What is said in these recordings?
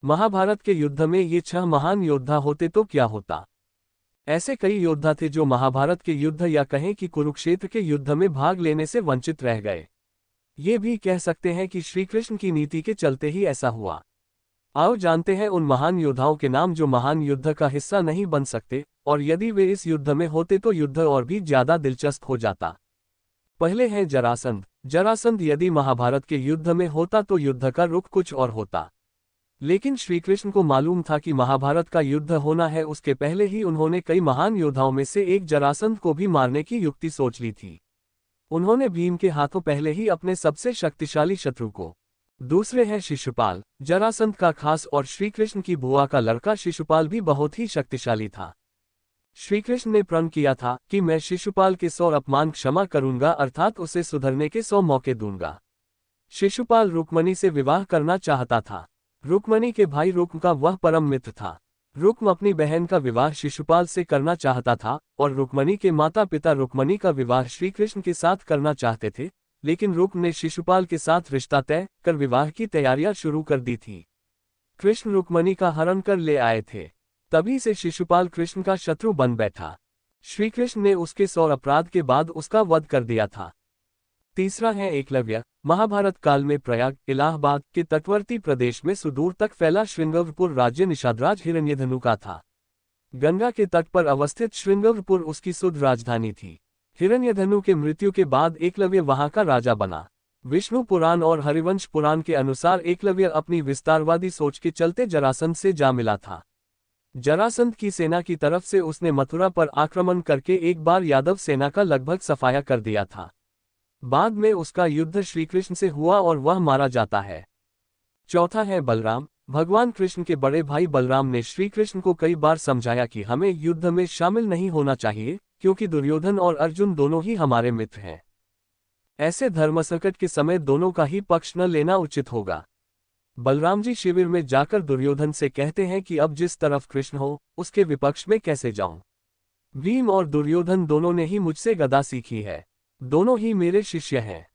महाभारत के युद्ध में ये 6 महान योद्धा होते तो क्या होता। ऐसे कई योद्धा थे जो महाभारत के युद्ध या कहें कि कुरुक्षेत्र के युद्ध में भाग लेने से वंचित रह गए। ये भी कह सकते हैं कि श्रीकृष्ण की नीति के चलते ही ऐसा हुआ। आओ जानते हैं उन महान योद्धाओं के नाम जो महान युद्ध का हिस्सा नहीं बन सकते, और यदि वे इस युद्ध में होते तो युद्ध और भी ज्यादा दिलचस्प हो जाता। पहले हैं जरासंध। जरासंध यदि महाभारत के युद्ध में होता तो युद्ध का रुख कुछ और होता, लेकिन श्रीकृष्ण को मालूम था कि महाभारत का युद्ध होना है। उसके पहले ही उन्होंने कई महान योद्धाओं में से एक जरासंध को भी मारने की युक्ति सोच ली थी। उन्होंने भीम के हाथों पहले ही अपने सबसे शक्तिशाली शत्रु को। दूसरे हैं शिशुपाल। जरासंध का खास और श्रीकृष्ण की बुआ का लड़का शिशुपाल भी बहुत ही शक्तिशाली था। श्रीकृष्ण ने प्रण किया था कि मैं शिशुपाल के 100 अपमान क्षमा करूंगा, अर्थात उसे सुधरने के 100 मौके दूंगा। शिशुपाल रुक्मणी से विवाह करना चाहता था। रुक्मणी के भाई रुक्म का वह परम मित्र था। रुक्म अपनी बहन का विवाह शिशुपाल से करना चाहता था और रुक्मणी के माता पिता रुक्मणी का विवाह श्रीकृष्ण के साथ करना चाहते थे, लेकिन रुक्म ने शिशुपाल के साथ रिश्ता तय कर विवाह की तैयारियां शुरू कर दी थी। कृष्ण रुक्मणी का हरण कर ले आए थे। तभी से शिशुपाल कृष्ण का शत्रु बन बैठा। श्रीकृष्ण ने उसके 100 अपराध के बाद उसका वध कर दिया था। तीसरा है एकलव्य। महाभारत काल में प्रयाग, इलाहाबाद के तटवर्ती प्रदेश में सुदूर तक फैला श्रृंगवरपुर राज्य निषादराज हिरण्यधनु का था। गंगा के तट पर अवस्थित श्रृंगवरपुर उसकी सुध राजधानी थी। हिरण्यधनु के मृत्यु के बाद एकलव्य वहां का राजा बना। विष्णु पुराण और हरिवंश पुराण के अनुसार एकलव्य अपनी विस्तारवादी सोच के चलते जरासंध से जा मिला था। जरासंध की सेना की तरफ से उसने मथुरा पर आक्रमण करके एक बार यादव सेना का लगभग सफाया कर दिया था। बाद में उसका युद्ध श्रीकृष्ण से हुआ और वह मारा जाता है। चौथा है बलराम। भगवान कृष्ण के बड़े भाई बलराम ने श्रीकृष्ण को कई बार समझाया कि हमें युद्ध में शामिल नहीं होना चाहिए, क्योंकि दुर्योधन और अर्जुन दोनों ही हमारे मित्र हैं। ऐसे धर्मसंकट के समय दोनों का ही पक्ष न लेना उचित होगा। बलराम जी शिविर में जाकर दुर्योधन से कहते हैं कि अब जिस तरफ कृष्ण हो उसके विपक्ष में कैसे जाऊं। भीम और दुर्योधन दोनों ने ही मुझसे गदा सीखी है। दोनों ही मेरे शिष्य हैं।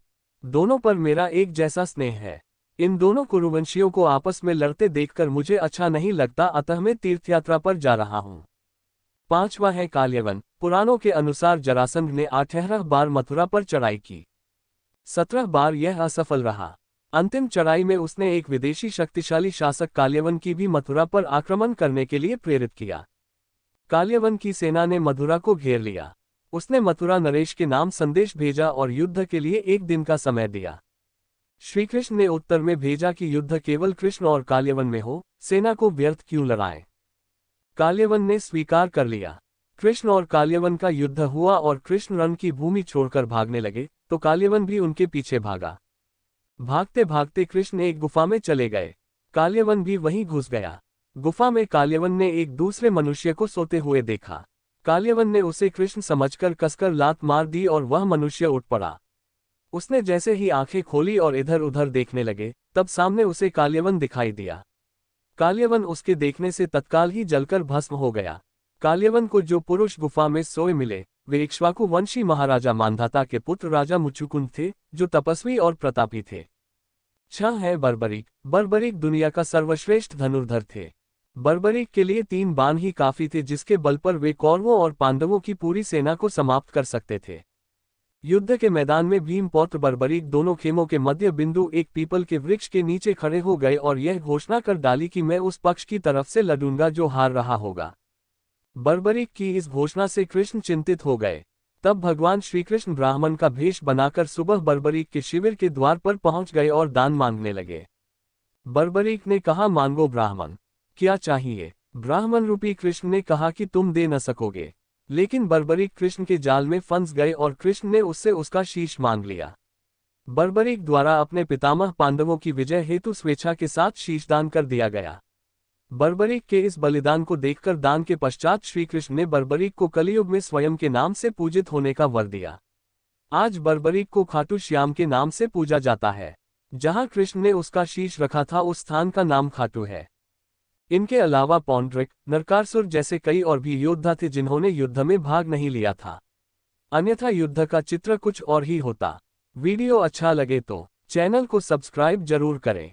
दोनों पर मेरा एक जैसा स्नेह है। इन दोनों कुरुवंशियों को आपस में लड़ते देखकर मुझे अच्छा नहीं लगता, अतः मैं तीर्थयात्रा पर जा रहा हूं। पांचवा है काल्यवन। पुराणों के अनुसार जरासंध ने 18 बार मथुरा पर चढ़ाई की। 17 बार यह असफल रहा। अंतिम चढ़ाई में उसने एक विदेशी शक्तिशाली शासक काल्यवन की भी मथुरा पर आक्रमण करने के लिए प्रेरित किया। काल्यवन की सेना ने मथुरा को घेर लिया। उसने मथुरा नरेश के नाम संदेश भेजा और युद्ध के लिए 1 दिन का समय दिया। श्रीकृष्ण ने उत्तर में भेजा कि युद्ध केवल कृष्ण और काल्यवन में हो, सेना को व्यर्थ क्यों लड़ाएं। काल्यवन ने स्वीकार कर लिया। कृष्ण और काल्यवन का युद्ध हुआ और कृष्ण रण की भूमि छोड़कर भागने लगे तो काल्यवन भी उनके पीछे भागा। भागते भागते कृष्ण एक गुफा में चले गए। काल्यवन भी वहीं घुस गया। गुफा में काल्यवन ने एक दूसरे मनुष्य को सोते हुए देखा। काल्यवन ने उसे कृष्ण समझकर कसकर लात मार दी और वह मनुष्य उठ पड़ा। उसने जैसे ही आंखें खोली और इधर उधर देखने लगे, तब सामने उसे काल्यवन दिखाई दिया। काल्यवन उसके देखने से तत्काल ही जलकर भस्म हो गया। काल्यवन को जो पुरुष गुफा में सोए मिले वे इक्ष्वाकु वंशी महाराजा मांधाता के पुत्र राजा मुचुकुंद थे, जो तपस्वी और प्रतापी थे। 6 है बर्बरीक। बर्बरीक दुनिया का सर्वश्रेष्ठ धनुर्धर थे। बर्बरीक के लिए 3 बाण ही काफी थे, जिसके बल पर वे कौरवों और पांडवों की पूरी सेना को समाप्त कर सकते थे। युद्ध के मैदान में भीम पौत्र बर्बरीक दोनों खेमों के मध्य बिंदु एक पीपल के वृक्ष के नीचे खड़े हो गए और यह घोषणा कर डाली कि मैं उस पक्ष की तरफ से लड़ूंगा जो हार रहा होगा। बर्बरीक की इस घोषणा से कृष्ण चिंतित हो गए। तब भगवान श्रीकृष्ण ब्राह्मण का भेष बनाकर सुबह बर्बरीक के शिविर के द्वार पर पहुंच गए और दान मांगने लगे। बर्बरीक ने कहा, मांगो ब्राह्मण, क्या चाहिए। ब्राह्मण रूपी कृष्ण ने कहा कि तुम दे न सकोगे, लेकिन बर्बरीक कृष्ण के जाल में फंस गए और कृष्ण ने उससे उसका शीश मांग लिया। बर्बरीक द्वारा अपने पितामह पांडवों की विजय हेतु स्वेच्छा के साथ शीशदान कर दिया गया। बर्बरीक के इस बलिदान को देखकर दान के पश्चात श्रीकृष्ण ने बर्बरीक को कलियुग में स्वयं के नाम से पूजित होने का वर दिया। आज बर्बरीक को खाटू श्याम के नाम से पूजा जाता है। जहां कृष्ण ने उसका शीश रखा था उस स्थान का नाम खाटू है। इनके अलावा पौंड्रिक, नरकासुर जैसे कई और भी योद्धा थे जिन्होंने युद्ध में भाग नहीं लिया था, अन्यथा युद्ध का चित्र कुछ और ही होता। वीडियो अच्छा लगे तो चैनल को सब्सक्राइब जरूर करें।